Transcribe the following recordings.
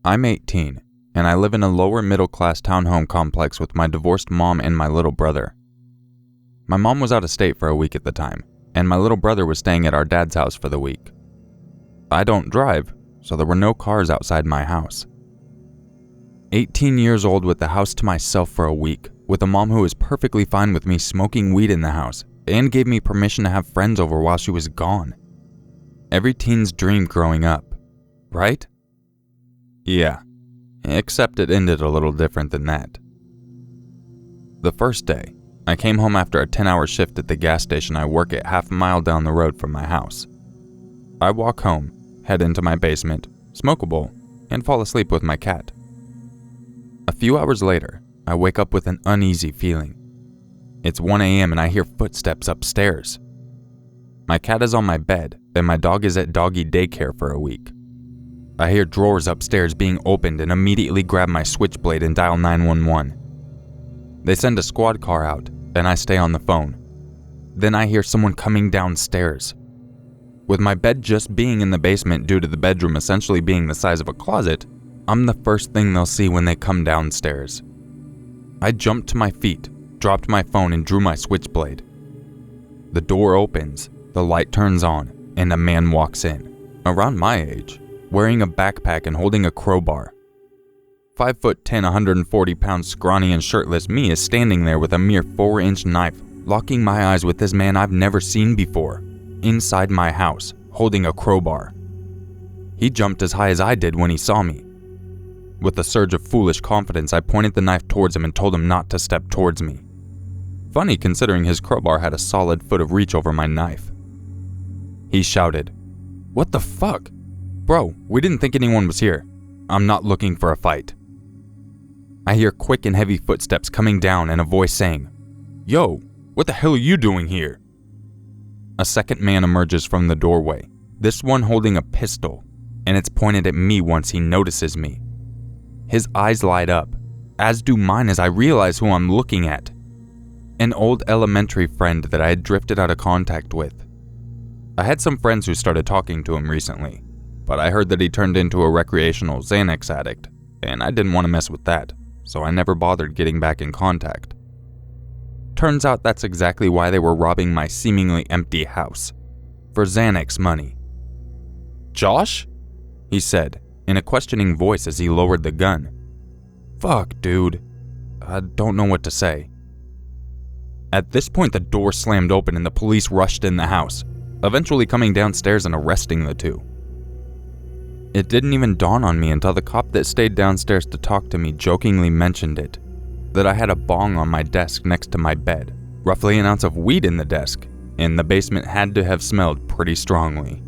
I'm 18, and I live in a lower middle-class townhome complex with my divorced mom and my little brother. My mom was out of state for a week at the time, and my little brother was staying at our dad's house for the week. I don't drive, so there were no cars outside my house. 18 years old with the house to myself for a week, with a mom who was perfectly fine with me smoking weed in the house, and gave me permission to have friends over while she was gone. Every teen's dream growing up, right? Yeah, except it ended a little different than that. The first day, I came home after a 10-hour shift at the gas station I work at half a mile down the road from my house. I walk home, head into my basement, smoke a bowl, and fall asleep with my cat. A few hours later, I wake up with an uneasy feeling. It's 1 a.m. and I hear footsteps upstairs. My cat is on my bed, and my dog is at doggy daycare for a week. I hear drawers upstairs being opened and immediately grab my switchblade and dial 911. They send a squad car out, and I stay on the phone. Then I hear someone coming downstairs. With my bed just being in the basement due to the bedroom essentially being the size of a closet, I'm the first thing they'll see when they come downstairs. I jumped to my feet, dropped my phone, and drew my switchblade. The door opens, the light turns on, and a man walks in, around my age, wearing a backpack and holding a crowbar. 5'10", 140 pounds scrawny and shirtless me is standing there with a mere 4-inch knife, locking my eyes with this man I've never seen before, inside my house, holding a crowbar. He jumped as high as I did when he saw me. With a surge of foolish confidence, I pointed the knife towards him and told him not to step towards me. Funny considering his crowbar had a solid foot of reach over my knife. He shouted, "What the fuck? Bro, we didn't think anyone was here. I'm not looking for a fight." I hear quick and heavy footsteps coming down and a voice saying, "Yo, what the hell are you doing here?" A second man emerges from the doorway, this one holding a pistol, and it's pointed at me once he notices me. His eyes light up, as do mine as I realize who I'm looking at. An old elementary friend that I had drifted out of contact with. I had some friends who started talking to him recently, but I heard that he turned into a recreational Xanax addict, and I didn't want to mess with that, so I never bothered getting back in contact. Turns out that's exactly why they were robbing my seemingly empty house. For Xanax money. "Josh?" he said, in a questioning voice as he lowered the gun. "Fuck, dude. I don't know what to say." At this point, the door slammed open and the police rushed in the house, eventually coming downstairs and arresting the two. It didn't even dawn on me until the cop that stayed downstairs to talk to me jokingly mentioned it, that I had a bong on my desk next to my bed, roughly an ounce of weed in the desk, and the basement had to have smelled pretty strongly.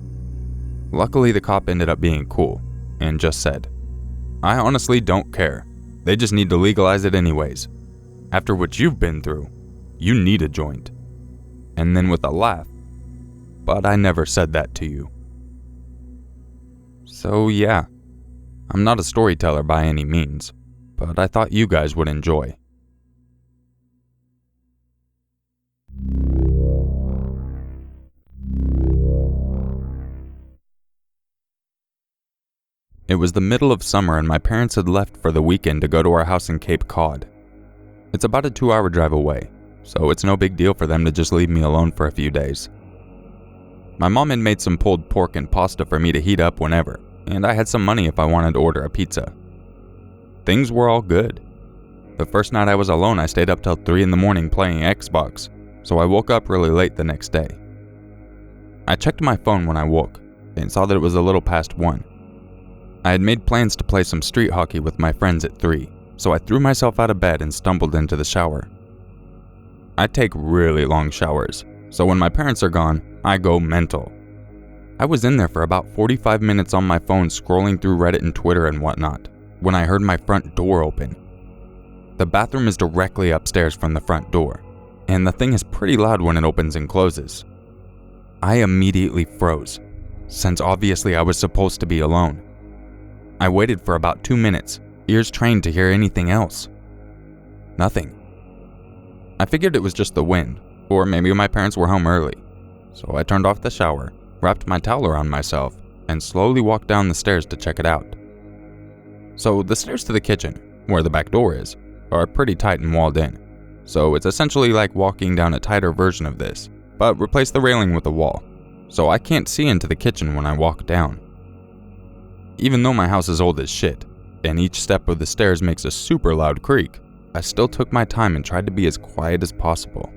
Luckily, the cop ended up being cool, and just said, "I honestly don't care. They just need to legalize it anyways. After what you've been through, you need a joint." And then with a laugh, "But I never said that to you." So yeah, I'm not a storyteller by any means, but I thought you guys would enjoy. It was the middle of summer and my parents had left for the weekend to go to our house in Cape Cod. It's about a 2-hour drive away, so it's no big deal for them to just leave me alone for a few days. My mom had made some pulled pork and pasta for me to heat up whenever, and I had some money if I wanted to order a pizza. Things were all good. The first night I was alone, I stayed up till 3 in the morning playing Xbox, so I woke up really late the next day. I checked my phone when I woke, and saw that it was a little past 1. I had made plans to play some street hockey with my friends at 3, so I threw myself out of bed and stumbled into the shower. I take really long showers, so when my parents are gone, I go mental. I was in there for about 45 minutes on my phone scrolling through Reddit and Twitter and whatnot, when I heard my front door open. The bathroom is directly upstairs from the front door, and the thing is pretty loud when it opens and closes. I immediately froze, since obviously I was supposed to be alone. I waited for about 2 minutes, ears trained to hear anything else. Nothing. I figured it was just the wind, or maybe my parents were home early, so I turned off the shower, wrapped my towel around myself, and slowly walked down the stairs to check it out. So the stairs to the kitchen, where the back door is, are pretty tight and walled in. So it's essentially like walking down a tighter version of this, but replace the railing with a wall, so I can't see into the kitchen when I walk down. Even though my house is old as shit, and each step of the stairs makes a super loud creak, I still took my time and tried to be as quiet as possible.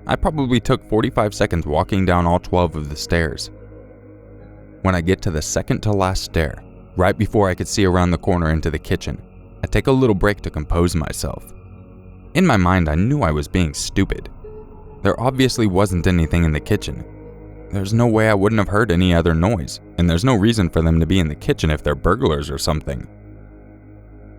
I probably took 45 seconds walking down all 12 of the stairs. When I get to the second to last stair, right before I could see around the corner into the kitchen, I take a little break to compose myself. In my mind, I knew I was being stupid. There obviously wasn't anything in the kitchen. There's no way I wouldn't have heard any other noise, and there's no reason for them to be in the kitchen if they're burglars or something.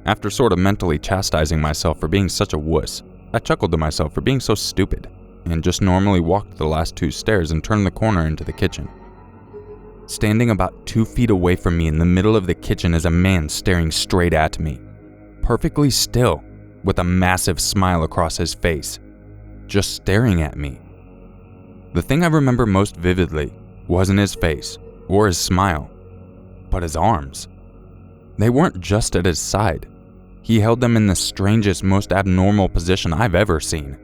After sort of mentally chastising myself for being such a wuss, I chuckled to myself for being so stupid, and just normally walked the last 2 stairs and turned the corner into the kitchen. Standing about 2 feet away from me in the middle of the kitchen is a man staring straight at me, perfectly still, with a massive smile across his face, just staring at me. The thing I remember most vividly wasn't his face or his smile, but his arms. They weren't just at his side. He held them in the strangest, most abnormal position I've ever seen.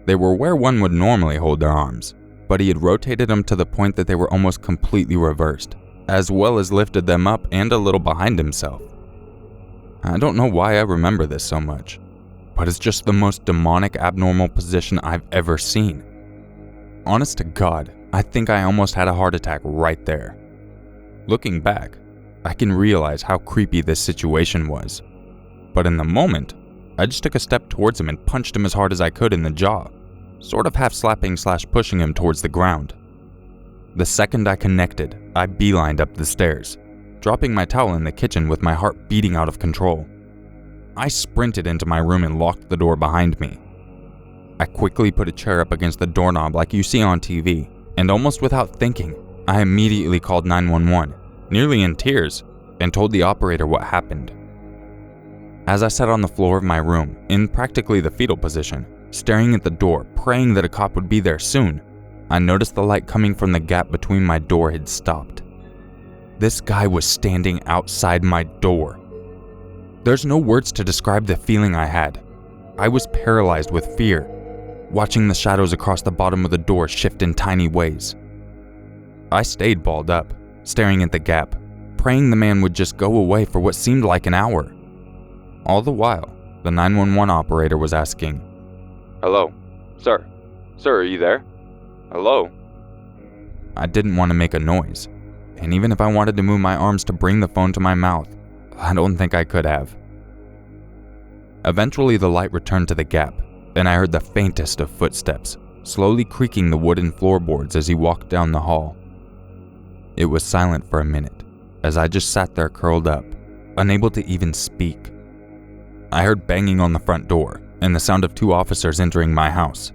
They were where one would normally hold their arms, but he had rotated them to the point that they were almost completely reversed, as well as lifted them up and a little behind himself. I don't know why I remember this so much, but it's just the most demonic, abnormal position I've ever seen. Honest to God, I think I almost had a heart attack right there. Looking back, I can realize how creepy this situation was. But in the moment, I just took a step towards him and punched him as hard as I could in the jaw, sort of half slapping / pushing him towards the ground. The second I connected, I beelined up the stairs, dropping my towel in the kitchen with my heart beating out of control. I sprinted into my room and locked the door behind me. I quickly put a chair up against the doorknob like you see on TV, and almost without thinking, I immediately called 911, nearly in tears, and told the operator what happened. As I sat on the floor of my room, in practically the fetal position, staring at the door, praying that a cop would be there soon, I noticed the light coming from the gap between my door had stopped. This guy was standing outside my door. There's no words to describe the feeling I had. I was paralyzed with fear, watching the shadows across the bottom of the door shift in tiny ways. I stayed balled up, staring at the gap, praying the man would just go away for what seemed like an hour. All the while, the 911 operator was asking, "Hello, sir? Sir, are you there? Hello?" I didn't want to make a noise, and even if I wanted to move my arms to bring the phone to my mouth, I don't think I could have. Eventually, the light returned to the gap, and I heard the faintest of footsteps, slowly creaking the wooden floorboards as he walked down the hall. It was silent for a minute, as I just sat there curled up, unable to even speak. I heard banging on the front door, and the sound of 2 officers entering my house.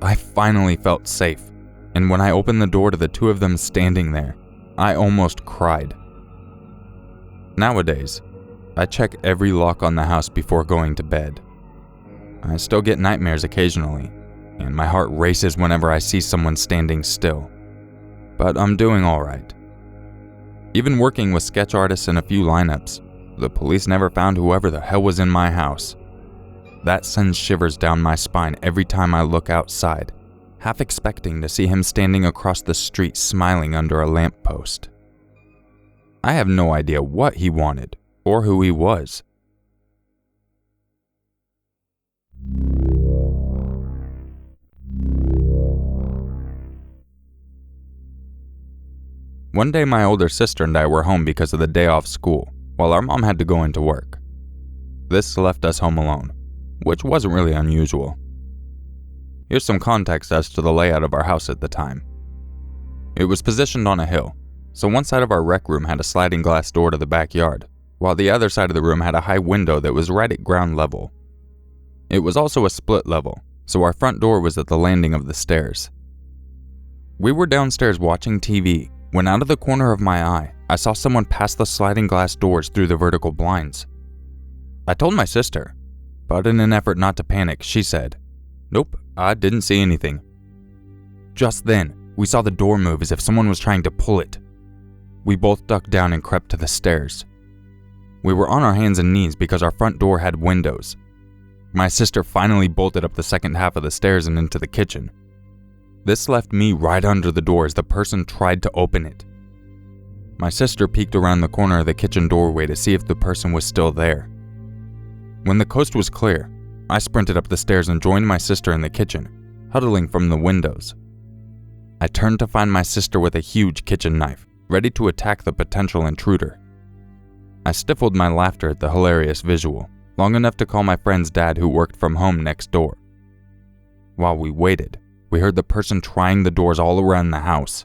I finally felt safe, and when I opened the door to the 2 of them standing there, I almost cried. Nowadays, I check every lock on the house before going to bed. I still get nightmares occasionally, and my heart races whenever I see someone standing still. But I'm doing alright. Even working with sketch artists in a few lineups, the police never found whoever the hell was in my house. That sends shivers down my spine every time I look outside, half expecting to see him standing across the street smiling under a lamppost. I have no idea what he wanted or who he was. One day my older sister and I were home because of the day off school, while our mom had to go into work. This left us home alone, which wasn't really unusual. Here's some context as to the layout of our house at the time. It was positioned on a hill, so one side of our rec room had a sliding glass door to the backyard, while the other side of the room had a high window that was right at ground level. It was also a split level, so our front door was at the landing of the stairs. We were downstairs watching TV when out of the corner of my eye, I saw someone pass the sliding glass doors through the vertical blinds. I told my sister, but in an effort not to panic, she said, "Nope, I didn't see anything." Just then, we saw the door move as if someone was trying to pull it. We both ducked down and crept to the stairs. We were on our hands and knees because our front door had windows. My sister finally bolted up the second half of the stairs and into the kitchen. This left me right under the door as the person tried to open it. My sister peeked around the corner of the kitchen doorway to see if the person was still there. When the coast was clear, I sprinted up the stairs and joined my sister in the kitchen, huddling from the windows. I turned to find my sister with a huge kitchen knife, ready to attack the potential intruder. I stifled my laughter at the hilarious visual, long enough to call my friend's dad who worked from home next door. While we waited, we heard the person trying the doors all around the house.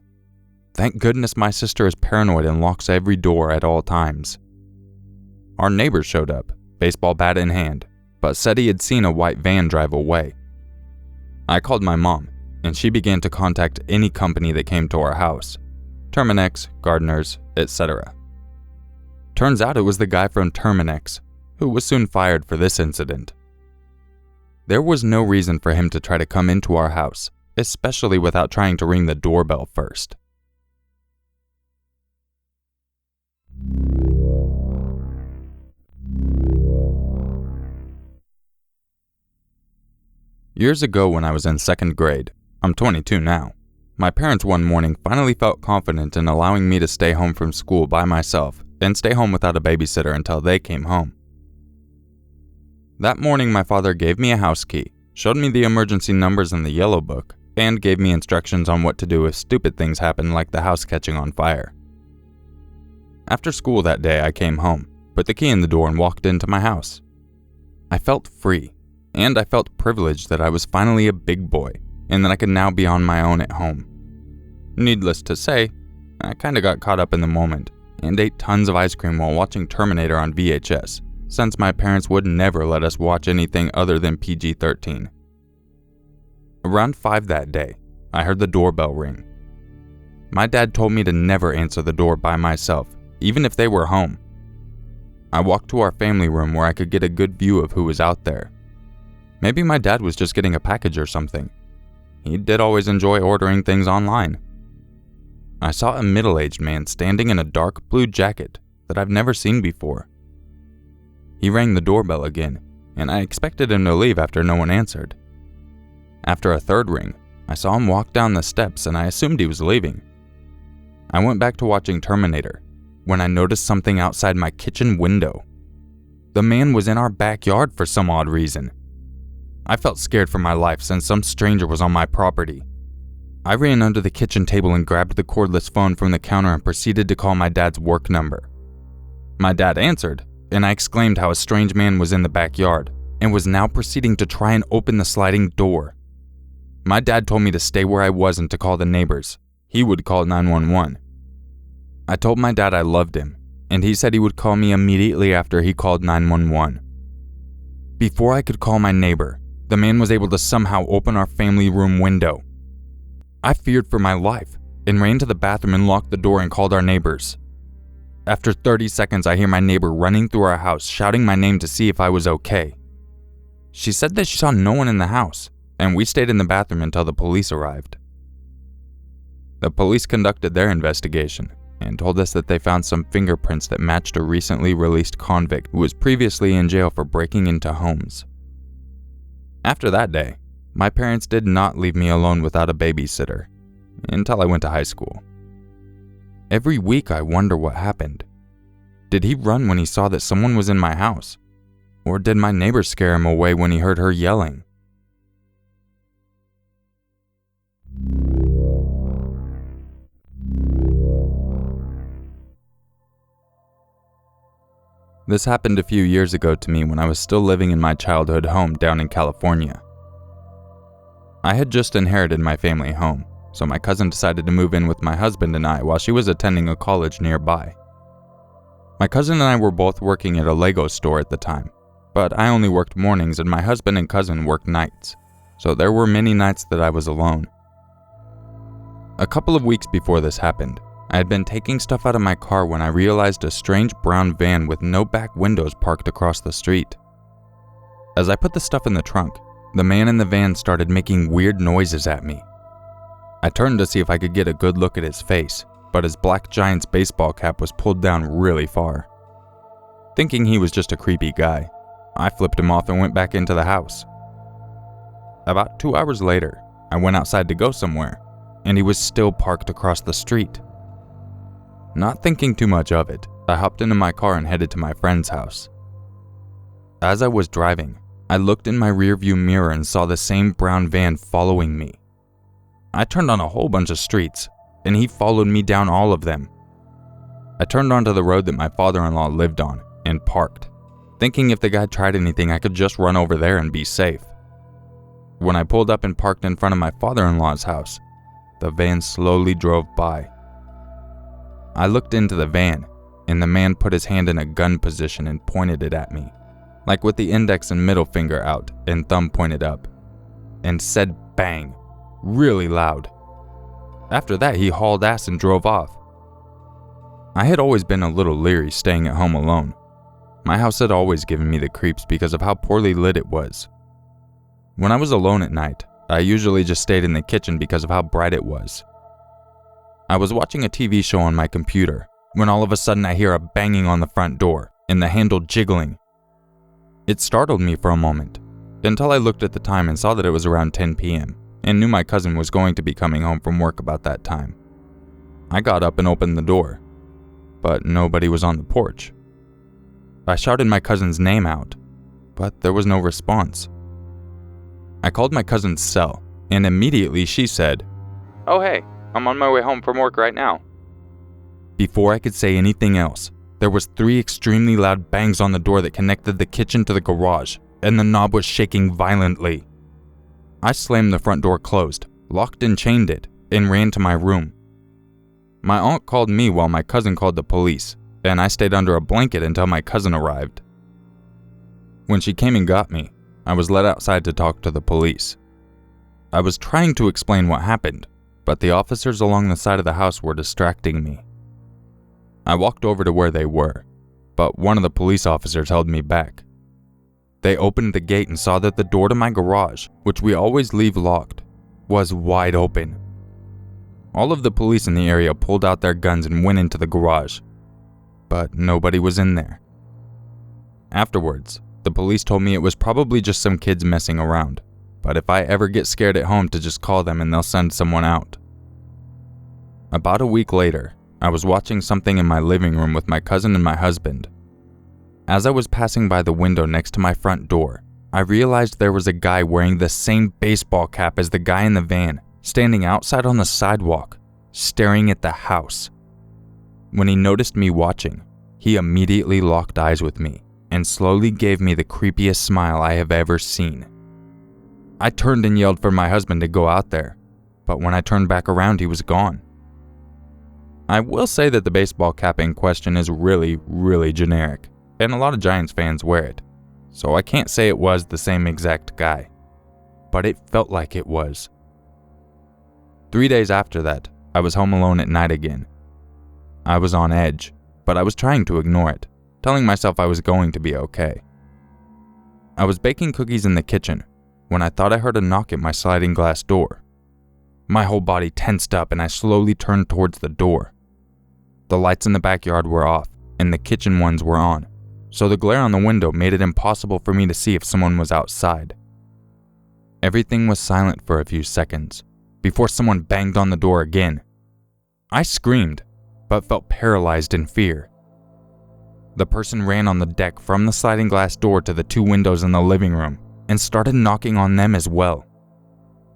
Thank goodness my sister is paranoid and locks every door at all times. Our neighbor showed up, baseball bat in hand, but said he had seen a white van drive away. I called my mom, and she began to contact any company that came to our house, Terminex, gardeners, etc. Turns out it was the guy from Terminex, who was soon fired for this incident. There was no reason for him to try to come into our house, especially without trying to ring the doorbell first. Years ago when I was in 2nd grade, I'm 22 now, my parents one morning finally felt confident in allowing me to stay home from school by myself and stay home without a babysitter until they came home. That morning my father gave me a house key, showed me the emergency numbers in the yellow book, and gave me instructions on what to do if stupid things happen like the house catching on fire. After school that day I came home, put the key in the door and walked into my house. I felt free. And I felt privileged that I was finally a big boy, and that I could now be on my own at home. Needless to say, I kinda got caught up in the moment, and ate tons of ice cream while watching Terminator on VHS, since my parents would never let us watch anything other than PG-13. Around 5 that day, I heard the doorbell ring. My dad told me to never answer the door by myself, even if they were home. I walked to our family room where I could get a good view of who was out there. Maybe my dad was just getting a package or something. He did always enjoy ordering things online. I saw a middle-aged man standing in a dark blue jacket that I've never seen before. He rang the doorbell again, and I expected him to leave after no one answered. After a 3rd ring, I saw him walk down the steps and I assumed he was leaving. I went back to watching Terminator when I noticed something outside my kitchen window. The man was in our backyard for some odd reason. I felt scared for my life since some stranger was on my property. I ran under the kitchen table and grabbed the cordless phone from the counter and proceeded to call my dad's work number. My dad answered, and I exclaimed how a strange man was in the backyard and was now proceeding to try and open the sliding door. My dad told me to stay where I was and to call the neighbors. He would call 911. I told my dad I loved him, and he said he would call me immediately after he called 911. Before I could call my neighbor, the man was able to somehow open our family room window. I feared for my life and ran to the bathroom and locked the door and called our neighbors. After 30 seconds, I hear my neighbor running through our house, shouting my name to see if I was okay. She said that she saw no one in the house, and we stayed in the bathroom until the police arrived. The police conducted their investigation and told us that they found some fingerprints that matched a recently released convict who was previously in jail for breaking into homes. After that day, my parents did not leave me alone without a babysitter, until I went to high school. Every week I wonder what happened. Did he run when he saw that someone was in my house? Or did my neighbor scare him away when he heard her yelling? This happened a few years ago to me when I was still living in my childhood home down in California. I had just inherited my family home, so my cousin decided to move in with my husband and I while she was attending a college nearby. My cousin and I were both working at a Lego store at the time, but I only worked mornings and my husband and cousin worked nights, so there were many nights that I was alone. A couple of weeks before this happened, I had been taking stuff out of my car when I realized a strange brown van with no back windows parked across the street. As I put the stuff in the trunk, the man in the van started making weird noises at me. I turned to see if I could get a good look at his face, but his black Giants baseball cap was pulled down really far. Thinking he was just a creepy guy, I flipped him off and went back into the house. About 2 hours later, I went outside to go somewhere, and he was still parked across the street. Not thinking too much of it, I hopped into my car and headed to my friend's house. As I was driving, I looked in my rearview mirror and saw the same brown van following me. I turned on a whole bunch of streets, and he followed me down all of them. I turned onto the road that my father-in-law lived on and parked, thinking if the guy tried anything I could just run over there and be safe. When I pulled up and parked in front of my father-in-law's house, the van slowly drove by. I looked into the van, and the man put his hand in a gun position and pointed it at me, like with the index and middle finger out and thumb pointed up, and said bang, really loud. After that, he hauled ass and drove off. I had always been a little leery staying at home alone. My house had always given me the creeps because of how poorly lit it was. When I was alone at night, I usually just stayed in the kitchen because of how bright it was. I was watching a TV show on my computer when all of a sudden I hear a banging on the front door and the handle jiggling. It startled me for a moment, until I looked at the time and saw that it was around 10 p.m. and knew my cousin was going to be coming home from work about that time. I got up and opened the door, but nobody was on the porch. I shouted my cousin's name out, but there was no response. I called my cousin's cell, and immediately she said, "Oh hey, I'm on my way home from work right now." Before I could say anything else, there was 3 extremely loud bangs on the door that connected the kitchen to the garage, and the knob was shaking violently. I slammed the front door closed, locked and chained it, and ran to my room. My aunt called me while my cousin called the police, and I stayed under a blanket until my cousin arrived. When she came and got me, I was led outside to talk to the police. I was trying to explain what happened, but the officers along the side of the house were distracting me. I walked over to where they were, but one of the police officers held me back. They opened the gate and saw that the door to my garage, which we always leave locked, was wide open. All of the police in the area pulled out their guns and went into the garage, but nobody was in there. Afterwards, the police told me it was probably just some kids messing around, but if I ever get scared at home to just call them and they'll send someone out. About a week later, I was watching something in my living room with my cousin and my husband. As I was passing by the window next to my front door, I realized there was a guy wearing the same baseball cap as the guy in the van, standing outside on the sidewalk, staring at the house. When he noticed me watching, he immediately locked eyes with me and slowly gave me the creepiest smile I have ever seen. I turned and yelled for my husband to go out there, but when I turned back around, he was gone. I will say that the baseball cap in question is really, really generic, and a lot of Giants fans wear it, so I can't say it was the same exact guy, but it felt like it was. 3 days after that, I was home alone at night again. I was on edge, but I was trying to ignore it, telling myself I was going to be okay. I was baking cookies in the kitchen when I thought I heard a knock at my sliding glass door. My whole body tensed up and I slowly turned towards the door. The lights in the backyard were off and the kitchen ones were on, so the glare on the window made it impossible for me to see if someone was outside. Everything was silent for a few seconds before someone banged on the door again. I screamed, but felt paralyzed in fear. The person ran on the deck from the sliding glass door to the 2 windows in the living room and started knocking on them as well.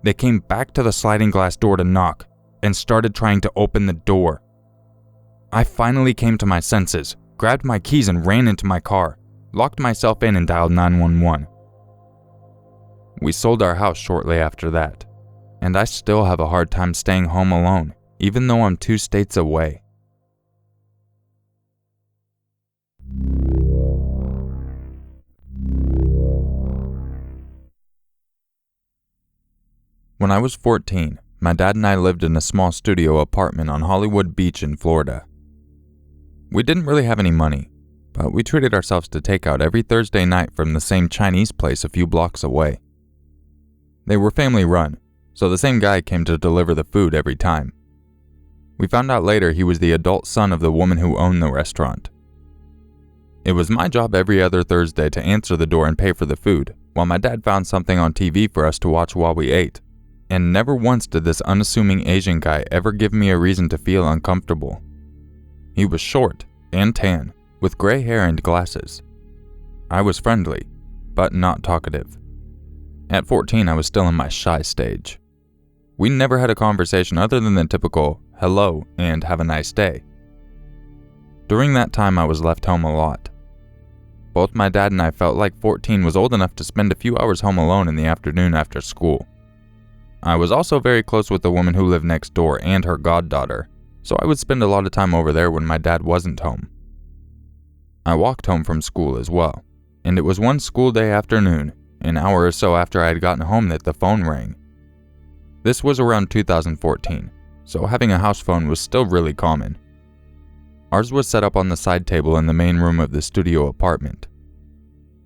They came back to the sliding glass door to knock and started trying to open the door. I finally came to my senses, grabbed my keys and ran into my car, locked myself in and dialed 911. We sold our house shortly after that, and I still have a hard time staying home alone, even though I'm 2 states away. When I was 14, my dad and I lived in a small studio apartment on Hollywood Beach in Florida. We didn't really have any money, but we treated ourselves to takeout every Thursday night from the same Chinese place a few blocks away. They were family run, so the same guy came to deliver the food every time. We found out later he was the adult son of the woman who owned the restaurant. It was my job every other Thursday to answer the door and pay for the food, while my dad found something on TV for us to watch while we ate. And never once did this unassuming Asian guy ever give me a reason to feel uncomfortable. He was short and tan, with gray hair and glasses. I was friendly, but not talkative. At 14, I was still in my shy stage. We never had a conversation other than the typical hello and have a nice day. During that time, I was left home a lot. Both my dad and I felt like 14 was old enough to spend a few hours home alone in the afternoon after school. I was also very close with the woman who lived next door and her goddaughter, so I would spend a lot of time over there when my dad wasn't home. I walked home from school as well, and it was one school day afternoon, an hour or so after I had gotten home, that the phone rang. This was around 2014, so having a house phone was still really common. Ours was set up on the side table in the main room of the studio apartment.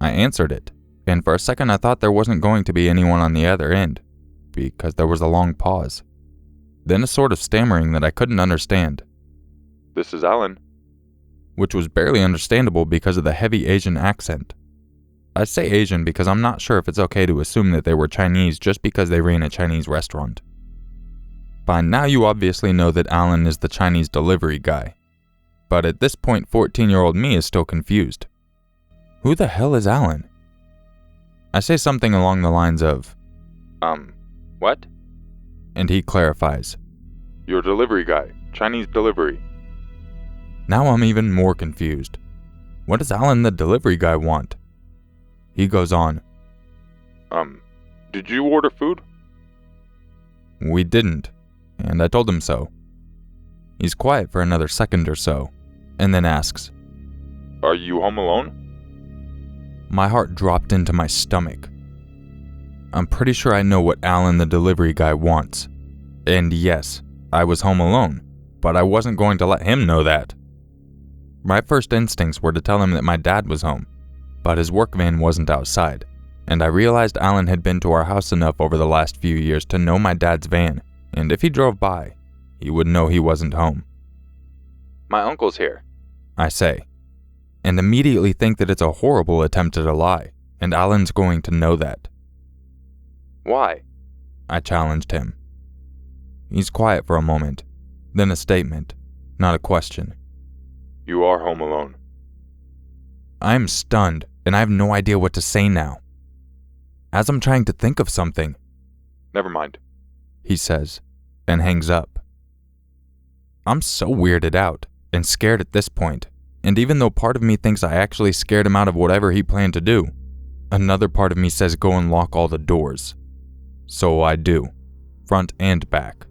I answered it, and for a second I thought there wasn't going to be anyone on the other end, because there was a long pause. Then a sort of stammering that I couldn't understand. "This is Alan." Which was barely understandable because of the heavy Asian accent. I say Asian because I'm not sure if it's okay to assume that they were Chinese just because they ran a Chinese restaurant. By now you obviously know that Alan is the Chinese delivery guy. But at this point, 14-year-old me is still confused. Who the hell is Alan? I say something along the lines of, What? And he clarifies, "Your delivery guy. Chinese delivery." Now I'm even more confused. What does Alan the delivery guy want? He goes on, Did you order food?" We didn't, and I told him so. He's quiet for another second or so, and then asks, "Are you home alone?" My heart dropped into my stomach. I'm pretty sure I know what Alan the delivery guy wants. And yes, I was home alone, but I wasn't going to let him know that. My first instincts were to tell him that my dad was home, but his work van wasn't outside, and I realized Alan had been to our house enough over the last few years to know my dad's van, and if he drove by, he would know he wasn't home. "My uncle's here," I say, and immediately think that it's a horrible attempt at a lie, and Alan's going to know that. "Why?" I challenged him. He's quiet for a moment, then a statement, not a question. "You are home alone." I am stunned, and I have no idea what to say now. As I'm trying to think of something, "Never mind," he says, and hangs up. I'm so weirded out and scared at this point, and even though part of me thinks I actually scared him out of whatever he planned to do, another part of me says go and lock all the doors. So I do, front and back.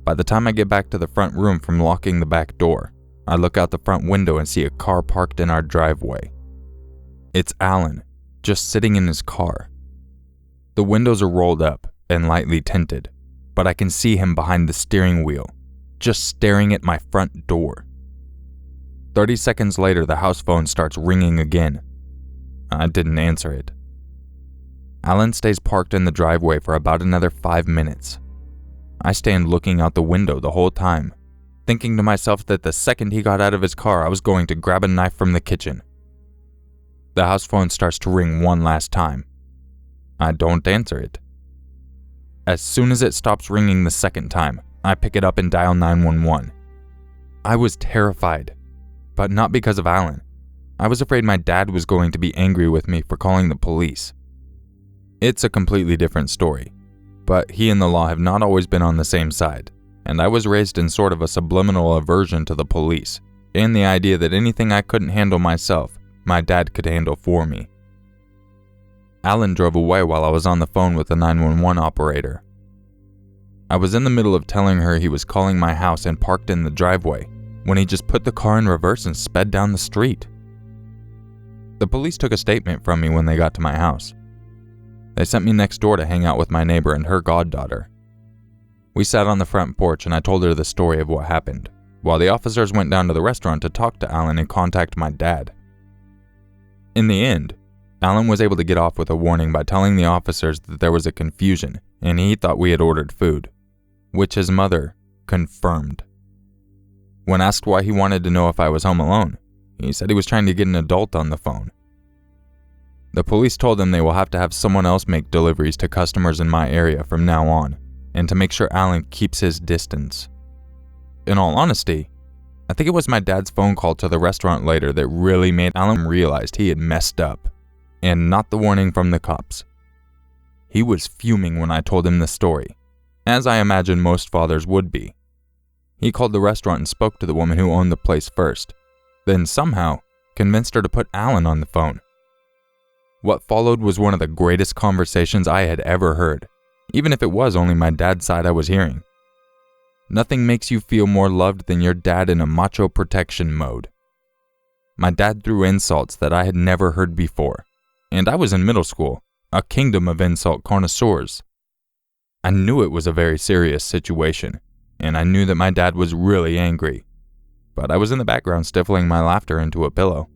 By the time I get back to the front room from locking the back door, I look out the front window and see a car parked in our driveway. It's Alan, just sitting in his car. The windows are rolled up and lightly tinted, but I can see him behind the steering wheel, just staring at my front door. 30 seconds later, the house phone starts ringing again. I didn't answer it. Alan stays parked in the driveway for about another 5 minutes. I stand looking out the window the whole time, thinking to myself that the second he got out of his car, I was going to grab a knife from the kitchen. The house phone starts to ring one last time. I don't answer it. As soon as it stops ringing the second time, I pick it up and dial 911. I was terrified, but not because of Alan. I was afraid my dad was going to be angry with me for calling the police. It's a completely different story, but he and the law have not always been on the same side, and I was raised in sort of a subliminal aversion to the police, and the idea that anything I couldn't handle myself, my dad could handle for me. Alan drove away while I was on the phone with the 911 operator. I was in the middle of telling her he was calling my house and parked in the driveway, when he just put the car in reverse and sped down the street. The police took a statement from me when they got to my house. They sent me next door to hang out with my neighbor and her goddaughter. We sat on the front porch and I told her the story of what happened, while the officers went down to the restaurant to talk to Alan and contact my dad. In the end, Alan was able to get off with a warning by telling the officers that there was a confusion and he thought we had ordered food, which his mother confirmed. When asked why he wanted to know if I was home alone, He said he was trying to get an adult on the phone. The police told him they will have to have someone else make deliveries to customers in my area from now on, and to make sure Alan keeps his distance. In all honesty, I think it was my dad's phone call to the restaurant later that really made Alan realize he had messed up, and not the warning from the cops. He was fuming when I told him the story, as I imagine most fathers would be. He called the restaurant and spoke to the woman who owned the place first, then somehow convinced her to put Alan on the phone. What followed was one of the greatest conversations I had ever heard, even if it was only my dad's side I was hearing. Nothing makes you feel more loved than your dad in a macho protection mode. My dad threw insults that I had never heard before, and I was in middle school, a kingdom of insult connoisseurs. I knew it was a very serious situation, and I knew that my dad was really angry, but I was in the background stifling my laughter into a pillow.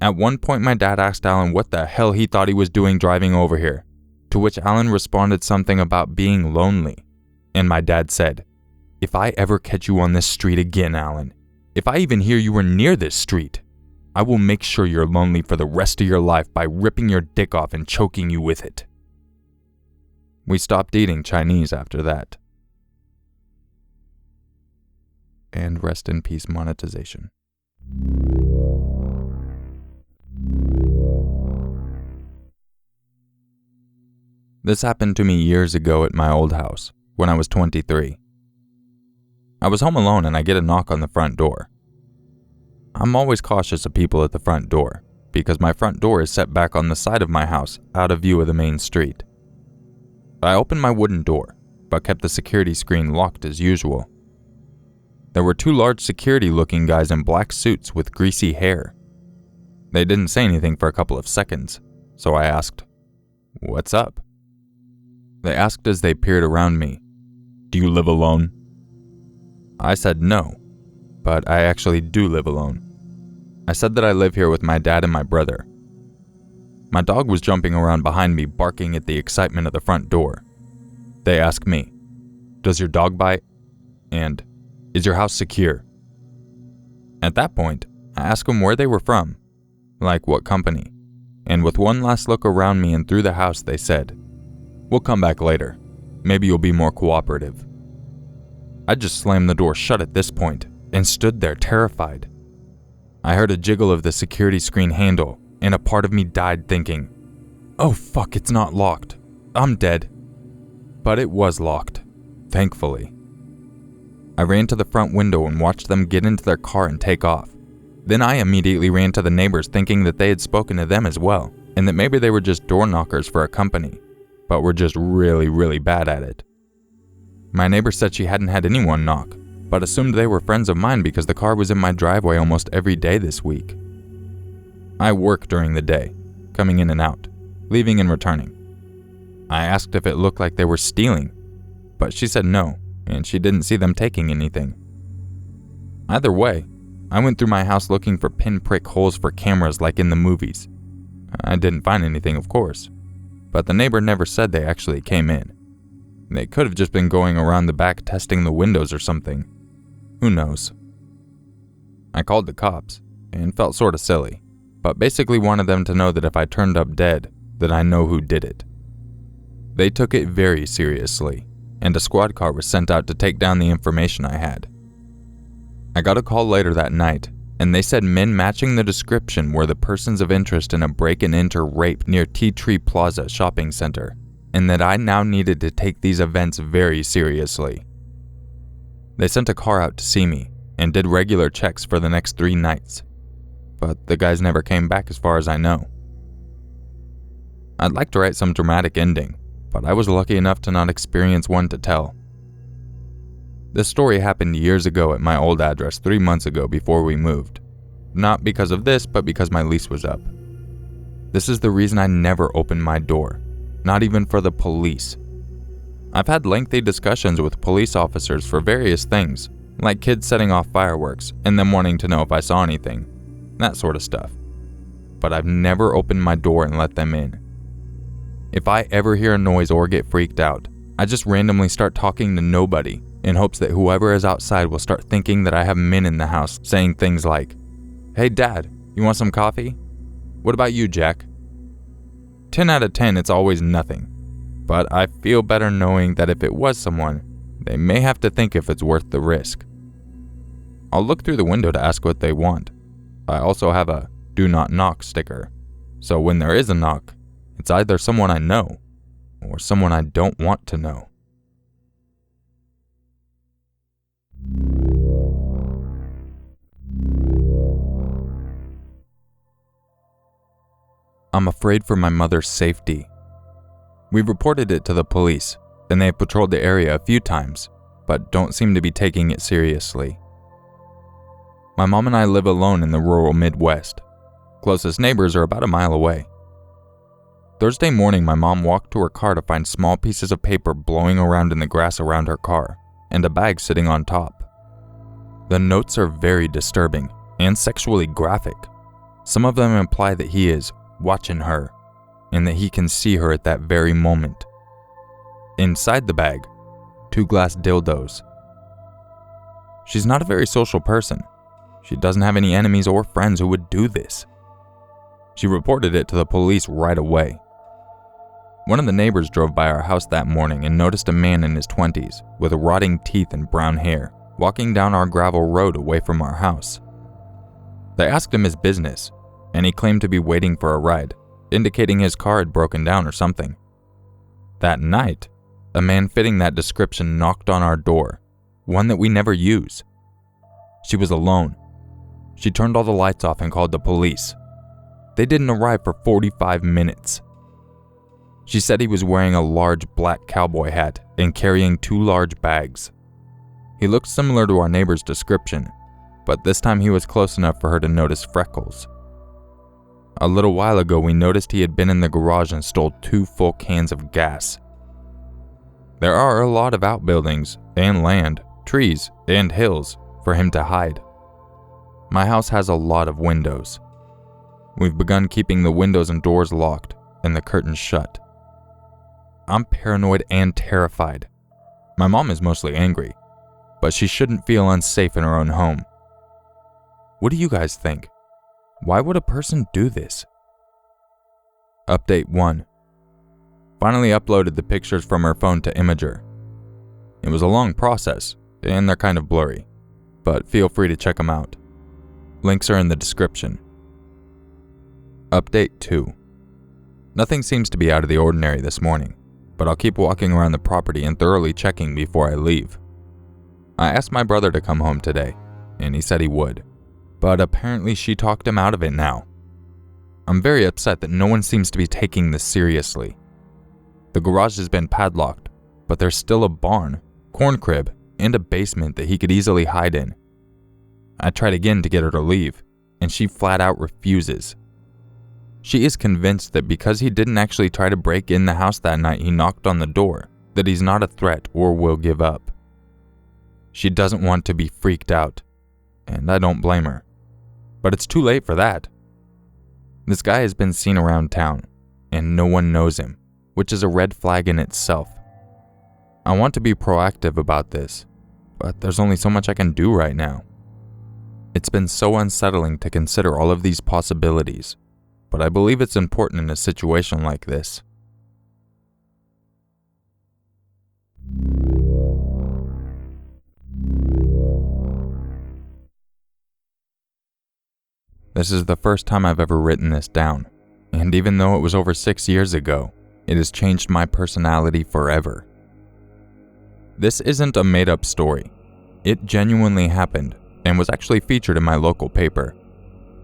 At one point my dad asked Alan what the hell he thought he was doing driving over here, to which Alan responded something about being lonely, and my dad said, "If I ever catch you on this street again, Alan, if I even hear you were near this street, I will make sure you're lonely for the rest of your life by ripping your dick off and choking you with it." We stopped eating Chinese after that. And rest in peace monetization. This happened to me years ago at my old house, when I was 23. I was home alone and I get a knock on the front door. I'm always cautious of people at the front door, because my front door is set back on the side of my house, out of view of the main street. I opened my wooden door, but kept the security screen locked as usual. There were two large security-looking guys in black suits with greasy hair. They didn't say anything for a couple of seconds, so I asked, "What's up?" They asked as they peered around me, "Do you live alone?" I said no, but I actually do live alone. I said that I live here with my dad and my brother. My dog was jumping around behind me, barking at the excitement of the front door. They asked me, "Does your dog bite?" and "Is your house secure?" At that point, I asked them where they were from, like what company, and with one last look around me and through the house, they said, "We'll come back later. Maybe you'll be more cooperative." I just slammed the door shut at this point and stood there terrified. I heard a jiggle of the security screen handle, and a part of me died thinking, "Oh fuck, it's not locked. I'm dead." But it was locked, thankfully. I ran to the front window and watched them get into their car and take off. Then I immediately ran to the neighbors thinking that they had spoken to them as well, and that maybe they were just door knockers for a company, but were just really bad at it. My neighbor said she hadn't had anyone knock, but assumed they were friends of mine because the car was in my driveway almost every day this week. I work during the day, coming in and out, leaving and returning. I asked if it looked like they were stealing, but she said no, and she didn't see them taking anything. Either way, I went through my house looking for pinprick holes for cameras like in the movies. I didn't find anything, of course, but the neighbor never said they actually came in. They could have just been going around the back testing the windows or something. Who knows? I called the cops, and felt sorta silly, but basically wanted them to know that if I turned up dead, that I know who did it. They took it very seriously, and a squad car was sent out to take down the information I had. I got a call later that night, and they said men matching the description were the persons of interest in a break-and-enter rape near Tea Tree Plaza shopping center, and that I now needed to take these events very seriously. They sent a car out to see me, and did regular checks for the next 3 nights, but the guys never came back as far as I know. I'd like to write some dramatic ending, but I was lucky enough to not experience one to tell. This story happened years ago at my old address 3 months ago before we moved. Not because of this, but because my lease was up. This is the reason I never opened my door, not even for the police. I've had lengthy discussions with police officers for various things, like kids setting off fireworks and them wanting to know if I saw anything, that sort of stuff. But I've never opened my door and let them in. If I ever hear a noise or get freaked out, I just randomly start talking to nobody in hopes that whoever is outside will start thinking that I have men in the house, saying things like, "Hey Dad, you want some coffee? What about you, Jack?" 10 out of 10, it's always nothing. But I feel better knowing that if it was someone, they may have to think if it's worth the risk. I'll look through the window to ask what they want. I also have a "Do Not Knock" sticker, so when there is a knock, it's either someone I know or someone I don't want to know. I'm afraid for my mother's safety. We've reported it to the police, and they have patrolled the area a few times, but don't seem to be taking it seriously. My mom and I live alone in the rural Midwest. Closest neighbors are about a mile away. Thursday morning, my mom walked to her car to find small pieces of paper blowing around in the grass around her car, and a bag sitting on top. The notes are very disturbing and sexually graphic. Some of them imply that he is watching her, and that he can see her at that very moment. Inside the bag, 2 glass dildos. She's not a very social person. She doesn't have any enemies or friends who would do this. She reported it to the police right away. One of the neighbors drove by our house that morning and noticed a man in his 20s with rotting teeth and brown hair walking down our gravel road away from our house. They asked him his business, and he claimed to be waiting for a ride, indicating his car had broken down or something. That night, a man fitting that description knocked on our door, one that we never use. She was alone. She turned all the lights off and called the police. They didn't arrive for 45 minutes. She said he was wearing a large black cowboy hat and carrying 2 large bags. He looked similar to our neighbor's description, but this time he was close enough for her to notice freckles. A little while ago, we noticed he had been in the garage and stole 2 full cans of gas. There are a lot of outbuildings and land, trees and hills for him to hide. My house has a lot of windows. We've begun keeping the windows and doors locked and the curtains shut. I'm paranoid and terrified. My mom is mostly angry, but she shouldn't feel unsafe in her own home. What do you guys think? Why would a person do this? Update 1. Finally uploaded the pictures from her phone to Imager. It was a long process, and they're kind of blurry, but feel free to check them out. Links are in the description. Update 2. Nothing seems to be out of the ordinary this morning, but I'll keep walking around the property and thoroughly checking before I leave. I asked my brother to come home today, and he said he would. But apparently she talked him out of it now. I'm very upset that no one seems to be taking this seriously. The garage has been padlocked, but there's still a barn, corn crib, and a basement that he could easily hide in. I tried again to get her to leave, and she flat out refuses. She is convinced that because he didn't actually try to break in the house that night he knocked on the door, that he's not a threat or will give up. She doesn't want to be freaked out, and I don't blame her. But it's too late for that. This guy has been seen around town, and no one knows him, which is a red flag in itself. I want to be proactive about this, but there's only so much I can do right now. It's been so unsettling to consider all of these possibilities, but I believe it's important in a situation like this. This is the first time I've ever written this down, and even though it was over 6 years ago, it has changed my personality forever. This isn't a made-up story. It genuinely happened, and was actually featured in my local paper.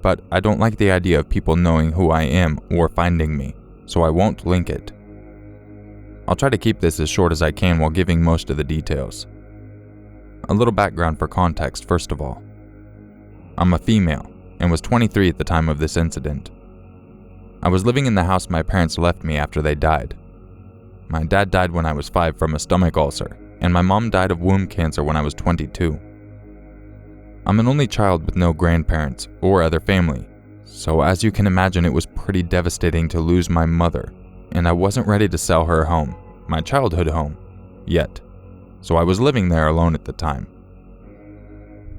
But I don't like the idea of people knowing who I am or finding me, so I won't link it. I'll try to keep this as short as I can while giving most of the details. A little background for context first of all. I'm a female, and was 23 at the time of this incident. I was living in the house my parents left me after they died. My dad died when I was 5 from a stomach ulcer, and my mom died of womb cancer when I was 22. I'm an only child with no grandparents or other family, so as you can imagine it was pretty devastating to lose my mother, and I wasn't ready to sell her home, my childhood home, yet, so I was living there alone at the time.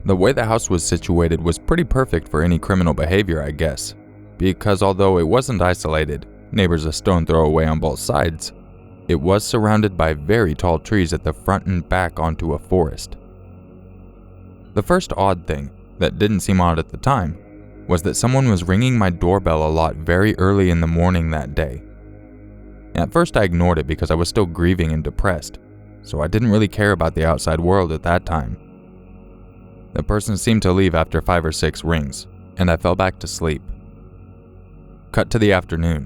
The way the house was situated was pretty perfect for any criminal behavior, I guess, because although it wasn't isolated, neighbors a stone throw away on both sides, it was surrounded by very tall trees at the front and back onto a forest. The first odd thing, that didn't seem odd at the time, was that someone was ringing my doorbell a lot very early in the morning that day. At first I ignored it because I was still grieving and depressed, so I didn't really care about the outside world at that time. The person seemed to leave after 5 or 6 rings, and I fell back to sleep. Cut to the afternoon.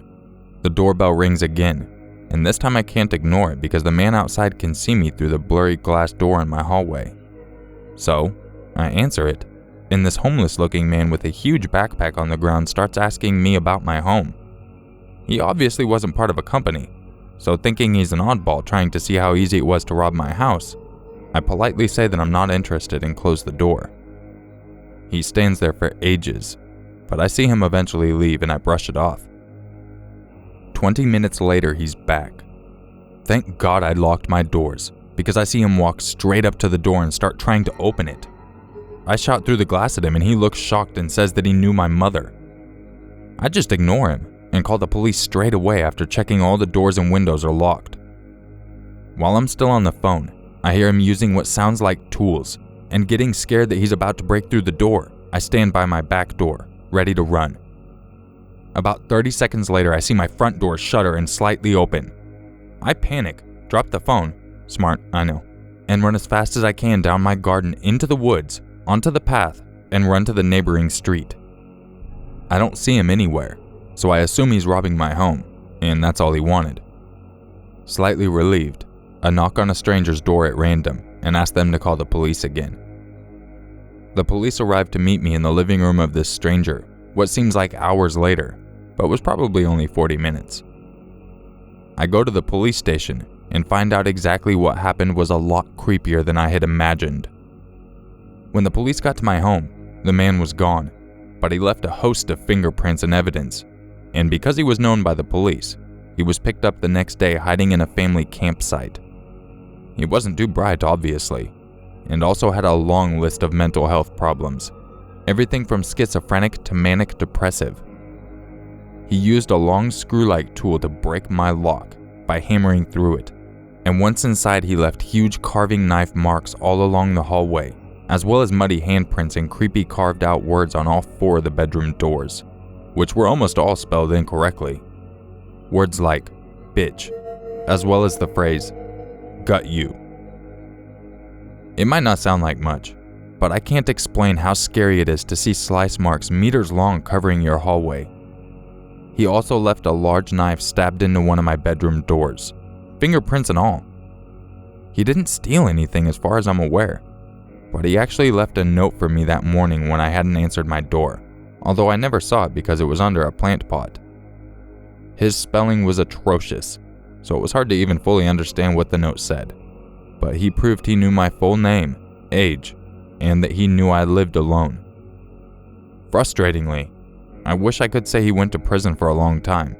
The doorbell rings again, and this time I can't ignore it because the man outside can see me through the blurry glass door in my hallway. So, I answer it, and this homeless-looking man with a huge backpack on the ground starts asking me about my home. He obviously wasn't part of a company, so thinking he's an oddball trying to see how easy it was to rob my house, I politely say that I'm not interested and close the door. He stands there for ages, but I see him eventually leave and I brush it off. 20 minutes later, he's back. Thank God I locked my doors, because I see him walk straight up to the door and start trying to open it. I shout through the glass at him and he looks shocked and says that he knew my mother. I just ignore him and call the police straight away after checking all the doors and windows are locked. While I'm still on the phone, I hear him using what sounds like tools, and getting scared that he's about to break through the door, I stand by my back door, ready to run. About 30 seconds later, I see my front door shutter and slightly open. I panic, drop the phone, smart, I know, and run as fast as I can down my garden into the woods, onto the path, and run to the neighboring street. I don't see him anywhere, so I assume he's robbing my home, and that's all he wanted. Slightly relieved, I knock on a stranger's door at random and ask them to call the police again. The police arrived to meet me in the living room of this stranger, what seems like hours later, but was probably only 40 minutes. I go to the police station and find out exactly what happened was a lot creepier than I had imagined. When the police got to my home, the man was gone, but he left a host of fingerprints and evidence, and because he was known by the police, he was picked up the next day hiding in a family campsite. He wasn't too bright, obviously, and also had a long list of mental health problems, everything from schizophrenic to manic depressive. He used a long screw-like tool to break my lock by hammering through it, and once inside he left huge carving knife marks all along the hallway, as well as muddy handprints and creepy carved out words on all 4 of the bedroom doors, which were almost all spelled incorrectly. Words like bitch, as well as the phrase, gut you. It might not sound like much, but I can't explain how scary it is to see slice marks meters long covering your hallway. He also left a large knife stabbed into one of my bedroom doors, fingerprints and all. He didn't steal anything as far as I'm aware, but he actually left a note for me that morning when I hadn't answered my door, although I never saw it because it was under a plant pot. His spelling was atrocious, so it was hard to even fully understand what the note said, but he proved he knew my full name, age, and that he knew I lived alone. Frustratingly, I wish I could say he went to prison for a long time,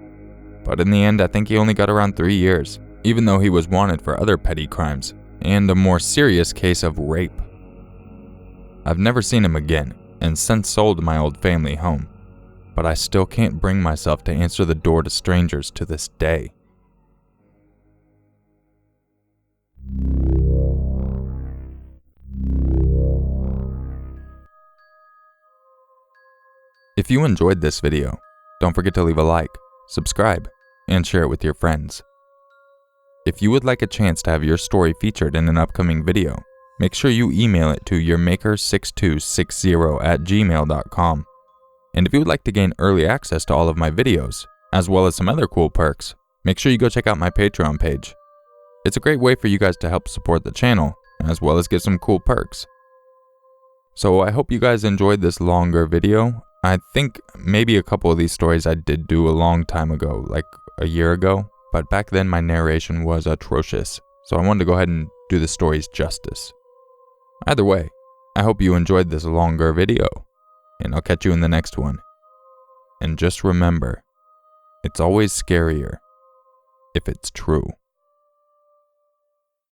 but in the end I think he only got around 3 years, even though he was wanted for other petty crimes, and a more serious case of rape. I've never seen him again, and since sold my old family home, but I still can't bring myself to answer the door to strangers to this day. If you enjoyed this video, don't forget to leave a like, subscribe, and share it with your friends. If you would like a chance to have your story featured in an upcoming video, make sure you email it to urmaker6260@gmail.com. And if you would like to gain early access to all of my videos, as well as some other cool perks, make sure you go check out my Patreon page. It's a great way for you guys to help support the channel, as well as get some cool perks. So I hope you guys enjoyed this longer video. I think maybe a couple of these stories I did do a long time ago, like a year ago, but back then my narration was atrocious, so I wanted to go ahead and do the stories justice. Either way, I hope you enjoyed this longer video, and I'll catch you in the next one. And just remember, it's always scarier if it's true.